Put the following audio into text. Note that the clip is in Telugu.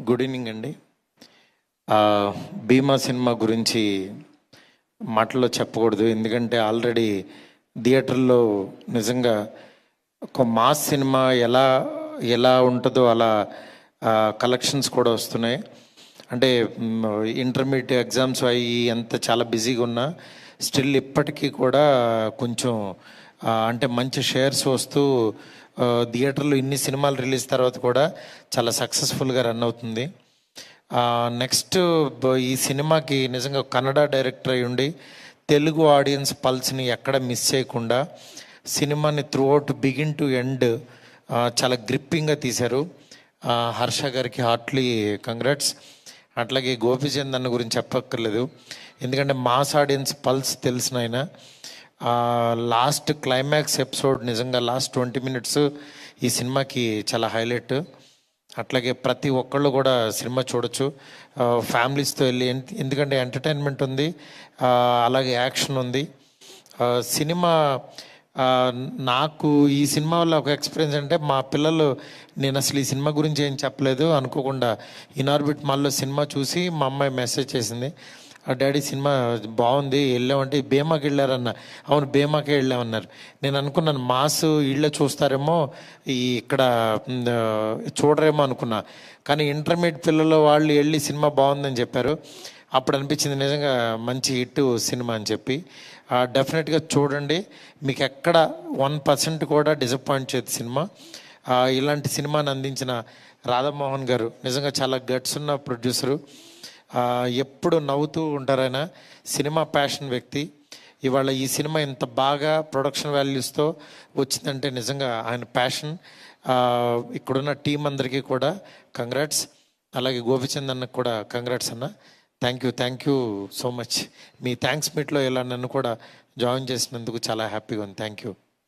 గుడ్ ఈవినింగ్ అండి. భీమా సినిమా గురించి మాటల్లో చెప్పకూడదు, ఎందుకంటే ఆల్రెడీ థియేటర్లో నిజంగా ఒక మాస్ సినిమా ఎలా ఎలా ఉంటుందో అలా కలెక్షన్స్ కూడా వస్తున్నాయి. అంటే ఇంటర్మీడియట్ ఎగ్జామ్స్ అయ్యి ఎంత చాలా బిజీగా ఉన్నా స్టిల్ ఇప్పటికీ కూడా కొంచెం అంటే మంచి షేర్స్ వస్తూ థియేటర్లో ఇన్ని సినిమాలు రిలీజ్ తర్వాత కూడా చాలా సక్సెస్ఫుల్గా రన్ అవుతుంది. నెక్స్ట్ ఈ సినిమాకి నిజంగా కన్నడ డైరెక్టర్ అయి ఉండి తెలుగు ఆడియన్స్ పల్స్ని ఎక్కడ మిస్ చేయకుండా సినిమాని త్రూఅవుట్ బిగిన్ టు ఎండ్ చాలా గ్రిప్పింగ్గా తీశారు. హర్ష గారికి హార్ట్లీ కంగ్రాట్స్. అట్లాగే గోపీచంద్ అన్న గురించి చెప్పక్కర్లేదు, ఎందుకంటే మాస్ ఆడియన్స్ పల్స్ తెలిసిన ఆయన. లాస్ట్ క్లైమాక్స్ ఎపిసోడ్ నిజంగా లాస్ట్ 20 minutes ఈ సినిమాకి చాలా హైలైట్. అట్లాగే ప్రతి ఒక్కళ్ళు కూడా సినిమా చూడొచ్చు ఫ్యామిలీస్తో వెళ్ళి, ఎందుకంటే ఎంటర్టైన్మెంట్ ఉంది, అలాగే యాక్షన్ ఉంది. సినిమా నాకు ఈ సినిమా వల్ల ఒక ఎక్స్పీరియన్స్ అంటే మా పిల్లలు, నేను అసలు ఈ సినిమా గురించి ఏం చెప్పలేదు అనుకోకుండా ఇన్ఆర్బిట్ మాల్లో సినిమా చూసి మా అమ్మాయి మెసేజ్ చేసింది, డాడీ సినిమా బాగుంది వెళ్ళామంటే భీమాకి వెళ్ళారన్న. అవును భీమాకే వెళ్ళామన్నారు. నేను అనుకున్నాను మాస్ ఇళ్ళే చూస్తారేమో ఇక్కడ చూడరేమో అనుకున్నా, కానీ ఇంటర్మీడియట్ పిల్లలు వాళ్ళు వెళ్ళి సినిమా బాగుందని చెప్పారు. అప్పుడు అనిపించింది నిజంగా మంచి హిట్ సినిమా అని చెప్పి. డెఫినెట్గా చూడండి, మీకు ఎక్కడ 1% కూడా డిసప్పాయింట్ చేయదు సినిమా. ఇలాంటి సినిమాని అందించిన రాధామోహన్ గారు నిజంగా చాలా గట్స్ ఉన్న ప్రొడ్యూసరు. ఎప్పుడు నవ్వుతూ ఉంటారైనా, సినిమా ప్యాషన్ వ్యక్తి. ఇవాళ ఈ సినిమా ఇంత బాగా ప్రొడక్షన్ వాల్యూస్తో వచ్చిందంటే నిజంగా ఆయన ప్యాషన్. ఇక్కడున్న టీం అందరికీ కూడా కంగ్రాట్స్. అలాగే గోపిచంద్ అన్నకు కూడా కంగ్రాట్స్ అన్న. Thank you so much. Me thanks మీట్లో ఇలా నన్ను కూడా జాయిన్ చేసినందుకు చాలా హ్యాపీగా ఉంది. Thank you.